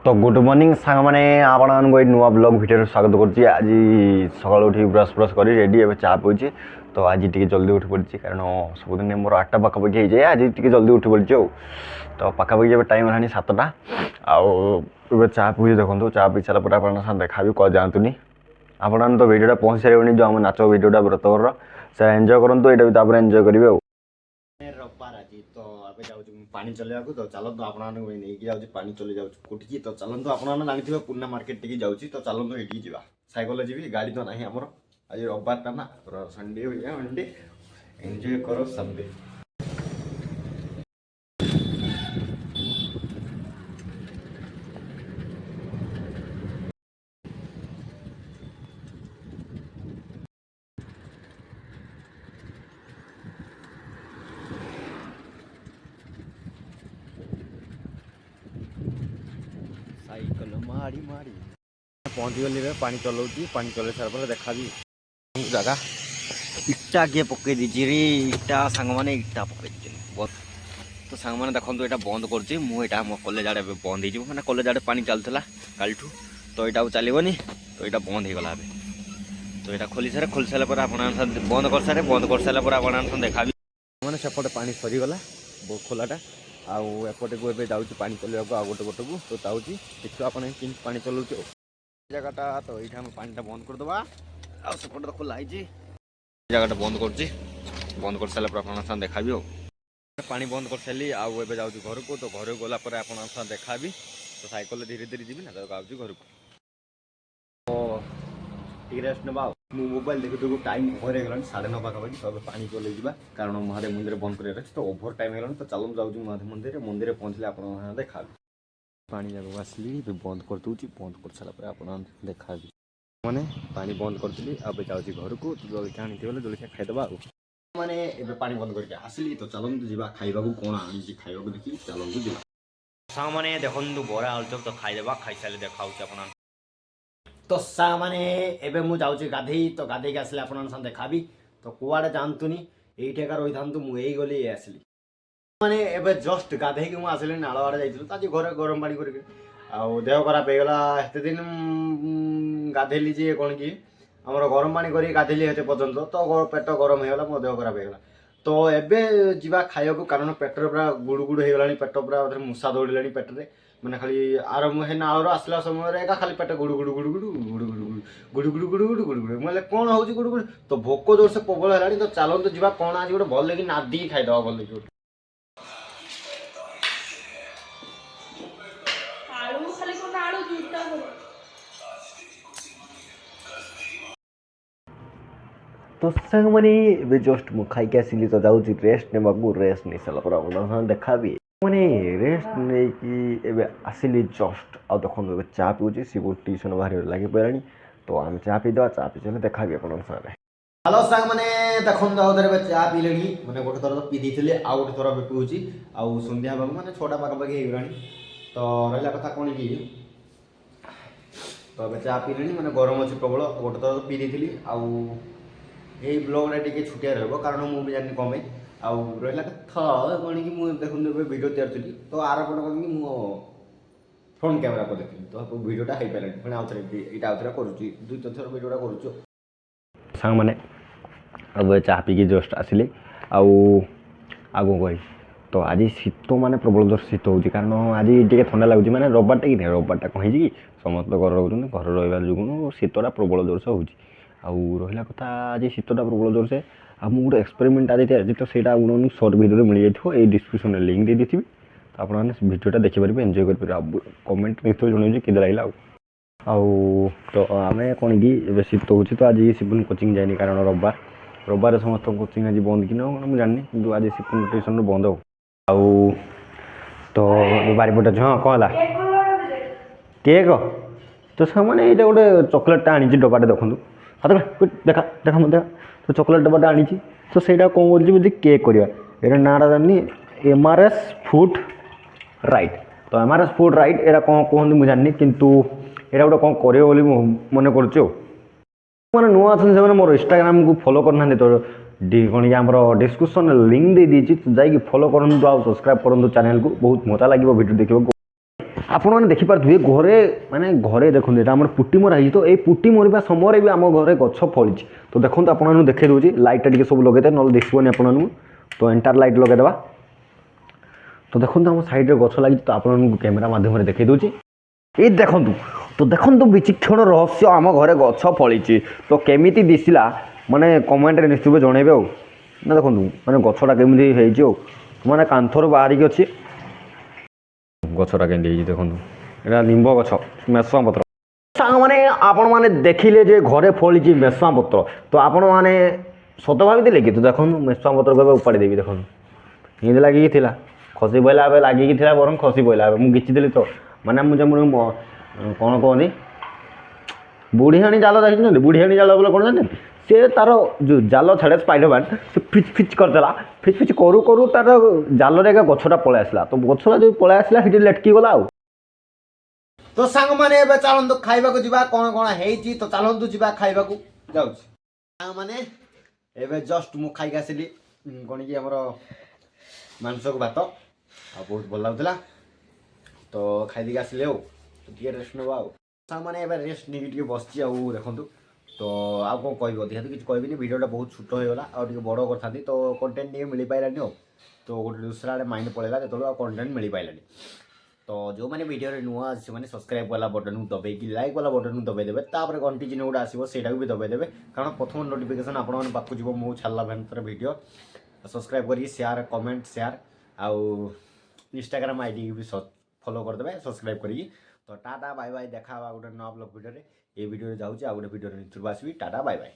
तो good morning सांग मैंने आपण को नुआ ब्लॉग भिडियो स्वागत करुच्ची। आज सकाल उठी ब्रश ब्रश कर रेडी ए चा पीछे तो आज टी जल्दी उठी पड़ी कारण सबुदिन मोर 8टा पाखापाखि हो जाए। आज टी जल्दी उठी पड़ी तो पाखापाखि जब टाइम है 7टा आउ चा पी देखो चा पी सारा आप देखा कह जातुनि आपने तो भिडियोटा पहुँच सारे जो आम नाच भिडियोटा व्रतवर से एंजय करूँ यहाँ भी एंजय करेंगे। रविवार आज तो अब जाऊँ पानी चलवा तो चलतु आपकी पानी चली जाऊँ कोठी तो चलतु आपने जानी पूर्णा मार्केट टी जाऊँ तो चलतु ये जा सैकल जी गाड़ी तो ना आमर आज रविवार ना संडे मंडे एंजॉय करो संडे। साइकल मारी मारी पहुँच गली पानी चलाऊँ पानी चल सारा देखा भी जगह इटा किए पकई दीजिए रे इटा सांग मैंने इटा पकई तो सांग मैंने देखो यहाँ बंद कर मुझा मो कलेज आड़े बंद हो मैंने कलेज आड़े पानी चलता काल तो यहाँ चलनी तो यहाँ बंद हो गला तो यहाँ खोली सारे खोल सारे आप बंद कर सारे आप देखा मैंने सेपटे पानी सरीगला खोलाटा आउटे को ए जाऊँ पानी चलवा आ गोटे गोटे को तो जाऊँ देखिए आप पानी चलाऊँ जगहटा तो ये पानी बंद करदे आउटे तो खोला जगहटा बंद कर सारे आप देखा पानी बंद कर सारी आउ जाऊँ घर को तो घर गला आप देखा तो सैकल धीरे धीरे जी ना तो गाँव घर को रेस्ट ना मोबाइल देखु देखु टाइम ओवर हो 9:30 पाखापाखि तो पानी चल जावा कारण महादेव मंदिर बंद कर तो ओभर टाइम हो तो चलो जाऊँ महादेव मंदिर मंदिर पहुँचले आप देखा पानी जगह आसली बंद कर दूँ बंद कर सारा आप देखा मैंने पानी बंद करी अब जाऊँ घर को जलखिया आनी जलखिया खाईदे मैंने ए पानी बंद करके आसली तो चलतु जा खाइबा कौन आनी खाइबा देखिए चलतु जा सांग मैंने देखो बरा आलुचप तो खाईदे खाई सारे देखा आप तो सांग मैंने एबे मु जाऊँ गाधे तो गाधे आसले आप देखा तो कुआड़े जानतुनि ये रही था मुझे गली आसली मैंने एबे जस्ट गाधे कि मुझे नाल आड़े जाइए तो आज घर गरम पानी कर देह खराब हो गला एत दिन गाधेली जे कौन कि आमर गरम पानी कर गाधेली हेते पर्यंत तो पेट गरम हो गला मो देह खराब हो गला तो एबे जीवा खाइबा को कारण पेटर पूरा गुड़ गुड़ हो गला पेट पूरा मूसा दौड़ा पेटे मैंने खाली आरंभ है नाल आसला समय खाली पेट गुड़ गुड़ गुड़ गुड़ गुड़ गुड़ गुड़ गुड़ गुड़ गुड़ गुड़ गुड़ मैं कौन हो गुड़ गुड़ तो भोक जोर से प्रबल है तो चलते जा कौन आज गोटे भल लगे नादी खाईदे भल लगे तो सांग मैंने जस्ट मु खाई आसली तो जाऊँ रेस्ट ने रेस्ट नहीं सारा देखा भी मैंने रेस्ट नहीं कि आसली जस्ट आ देखो चा पीऊँ सी ट्यूशन बाहर लगे पारानी तो आम चा पीदे चा पी चले देखा भी आप हेलो सांग मैंने देखो आउे चा पीले मैंने गोटे थर तो पी थी आउ गोटे थर पीऊँ आउ सन्ध्या पाक मैंने 6टा पाखापाखि होगा तो रहा कथा कौन कि तो चा पीले मैंने गरम अच्छी प्रबल गोटे थर तो पी थी आउ ये ब्लॉगटा टी छुटिया रहा कारण मुझे जानी कमें आउ रहा कथा कौन कि मुझे देखो वीडियो तैयारी तो आर पट कौन कि मो फ्रंट कैमेरा को देखी तो वीडियोटा हो पारे पुणी आउ थे यहाँ आउ थे करुच्ची 2-3 थर वीडियोटा करुच्छ सांग मैंने अब चा पी जस्ट आसिले आगो कही तो आज शीत माने प्रबल जोर शीत हो कारण आज टे थंडा लगुच मैंने रविवारटा कि रविवारटा कहीं कि समस्त घर रोचे घर रहा जो शीतटा प्रबल जोर से हो रहा कथा आज शीतटा प्रबल जोर से मुझे गोटे एक्सपेरिमेंट आज तो सहीटा आपको सर्ट भिडियो मिल जाए ये डिस्क्रिप्शन लिंक दे दी तो आपने भिडियोटा देखिपारे एंजॉय करेंगे कमेंट निश्चय जनइए कि लगे तो आम कौन कि शीत हो तो आज सिपुन कोचिंग जाए कारण रविवार समस्त कोचिंग आज बंद कि मुझे जानी कि आज सिपुन ट्यूशन बंद हो तो बारिपटे हाँ कौन है केक तो सामने ये गोटे चॉकलेट आनी डबाटे देखूँ हाथ देखा देखा मत देखा तो चॉकलेट डबाटा आनी तो सहीटा कौन कर केक करवा ये नाटा जानी MRS फूड राइट तो MRS फूड राइट यहाँ कौन कहते मुझे जानी कितु यहाँ गोटे कौन कर मन कर नुआ अच्छे मोर इंस्टाग्राम को फॉलो करना तो कौन कि आम डिस्क्रिप्शन लिंक दे दी जाकि फॉलो करूँ आ सब्सक्राइब करूँ चैनल को बहुत मजा लगे वीडियो देखो ଆପଣମାନେ ଦେଖିପାରୁଥିବେ ଘରେ ମାନେ ଘରେ ଦେଖନ୍ତୁ ଏଇଟା ଆମର ପୁଟି ମରା ହେଇଛି। ତ ଏଇ ପୁଟି ମରିବା ସମୟରେ ବି ଆମ ଘରେ ଗଛ ଫଳିଛି। ତ ଦେଖନ୍ତୁ ଆପଣମାନଙ୍କୁ ଦେଖାଇ ଦେଉଛି ଲାଇଟ୍ଟା ଟିକେ ସବୁ ଲଗାଇଦେବେ ନହେଲେ ଦିଶିବନି ଆପଣମାନଙ୍କୁ। ତ ଏଣ୍ଟାର ଲାଇଟ୍ ଲଗାଇଦେବା। ତ ଦେଖନ୍ତୁ ଆମ ସାଇଡ଼୍ରେ ଗଛ ଲାଗିଛି। ତ ଆପଣମାନଙ୍କୁ କ୍ୟାମେରା ମାଧ୍ୟମରେ ଦେଖାଇ ଦେଉଛି। ଏଇ ଦେଖନ୍ତୁ ତ ଦେଖନ୍ତୁ ବିଚକ୍ଷଣ ରହସ୍ୟ ଆମ ଘରେ ଗଛ ଫଳିଛି। ତ କେମିତି ଦିଶିଲା ମାନେ କମେଣ୍ଟରେ ନିଶ୍ଚିତ ଜଣାଇବେ ଆଉ। ନା ଦେଖନ୍ତୁ ମାନେ ଗଛଟା କେମିତି ହେଇଛି ଆଉ ମାନେ କାନ୍ଥରୁ ବାହାରିକି ଅଛି। ଗଛଟା କେମିତି ହେଇଛି ଦେଖନ୍ତୁ ଏଇଟା ନିମ୍ବ ଗଛ ମେସୁଆ ପତ୍ର। ସାଙ୍ଗମାନେ ଆପଣମାନେ ଦେଖିଲେ ଯେ ଘରେ ଫଳିଛି ମେସୁଆ ପତ୍ର। ତ ଆପଣମାନେ ସତ ଭାବିଥିଲେ କି? ତ ଦେଖନ୍ତୁ ମେସୁଆ ପତ୍ରକୁ ଏବେ ଉପାଡ଼ି ଦେବି। ଦେଖନ୍ତୁ ଏମିତି ଲାଗିକି ଥିଲା ଖସି ପଇଲା ଏବେ ଲାଗିକି ଥିଲା ବରଂ ଖସି ପଇଲା ଏବେ ମୁଁ ଘିଚିଦେଲି। ତ ମାନେ ମୁଁ ଯେ କ'ଣ କହନି ବୁଢ଼ିଆଣୀ ଜାଲ ଦେଖିଛନ୍ତି? ବୁଢ଼ିଆଣୀ ଜାଲ ବୋଲେ କ'ଣ ଜାଣିଛନ୍ତି? ସେ ତାର ଯେଉଁ ଜାଲ ଛାଡ଼େ ସ୍ପାଇଡରମ୍ୟାନ୍ ସେ ଫିଚ୍ ଫିଚ୍ କରିଦେଲା। ଫିଚ୍ ଫିଚ୍ କରୁ କରୁ ତାର ଜାଲରେ ଏକା ଗଛଟା ପଳେଇ ଆସିଲା। ତ ଗଛଟା ଯେଉଁ ପଳେଇ ଆସିଲା ସେଠି ଲେଟକି ଗଲା ଆଉ। ତ ସାଙ୍ଗମାନେ ଏବେ ଚାଲନ୍ତୁ ଖାଇବାକୁ ଯିବା। କ'ଣ କ'ଣ ହେଇଛି ତ ଚାଲନ୍ତୁ ଯିବା ଖାଇବାକୁ ଯାଉଛି। ସାଙ୍ଗମାନେ ଏବେ ଜଷ୍ଟ ମୁଁ ଖାଇକି ଆସିଲି କ'ଣ କି ଆମର ମାଂସକୁ ଭାତ ଆଉ ବହୁତ ଭଲ ଲାଗୁଥିଲା। ତ ଖାଇଦେଇକି ଆସିଲି ଆଉ ଟିକେ ରେଷ୍ଟ ନେବା ଆଉ। ସାଙ୍ଗମାନେ ଏବେ ରେଷ୍ଟ ନେଇକି ଟିକେ ବସିଛି ଆଉ ଦେଖନ୍ତୁ। ତ ଆଉ କ'ଣ କହିବି ଅଧିକା ତ କିଛି କହିବିନି। ଭିଡ଼ିଓଟା ବହୁତ ଛୋଟ ହୋଇଗଲା ଆଉ ଟିକେ ବଡ଼ କରିଥାନ୍ତି ତ କଣ୍ଟେଣ୍ଟ ଟିକେ ମିଳିପାରିଲାନି ଆଉ। ତ ଗୋଟେ ଦୁସରା ଆଡ଼େ ମାଇଣ୍ଡ ପଳେଇଲା ଯେତେବେଳେ ଆଉ କଣ୍ଟେଣ୍ଟ ମିଳିପାରିଲାନି। ତ ଯେଉଁମାନେ ଭିଡ଼ିଓରେ ନୂଆ ସେମାନେ ସବସ୍କ୍ରାଇବ୍ वाला ବଟନ୍କୁ ଦବେଇକି ଲାଇକ୍ वाला ବଟନ୍କୁ ଦବେଇ ଦେବେ। ତାପରେ ଘଣ୍ଟି ଚିହ୍ନ ଗୋଟେ ଆସିବ ସେଇଟାକୁ ବି ଦବେଇ ଦେବେ। କାରଣ ପ୍ରଥମ ନୋଟିଫିକେସନ୍ ଆପଣଙ୍କ ପାଖକୁ ଯିବ ମୁଁ ଛାଡ଼ିଲା ଭିତରେ ଭିଡ଼ିଓ। ସବସ୍କ୍ରାଇବ୍ କରିକି ସେୟାର କମେଣ୍ଟ ସେୟାର ଆଉ ଇନଷ୍ଟାଗ୍ରାମ ଆଇଡି ବି ଫଲୋ କରିଦେବେ ସବସ୍କ୍ରାଇବ୍ କରିକି। ତ ଟାଟା ବାଇ ବାଇ ଦେଖା ହେବା ଗୋଟେ ନୂଆ ବ୍ଲଗ୍ ଭିଡ଼ିଓରେ। এই ভিডিওରେ ଯାଉଛି ଆଉ ଗୋଟେ ଭିଡ଼ିଓରେ ନିଶ୍ଚିତ ଆସିବି। ଟାଟା ବାଇ ବାଇ।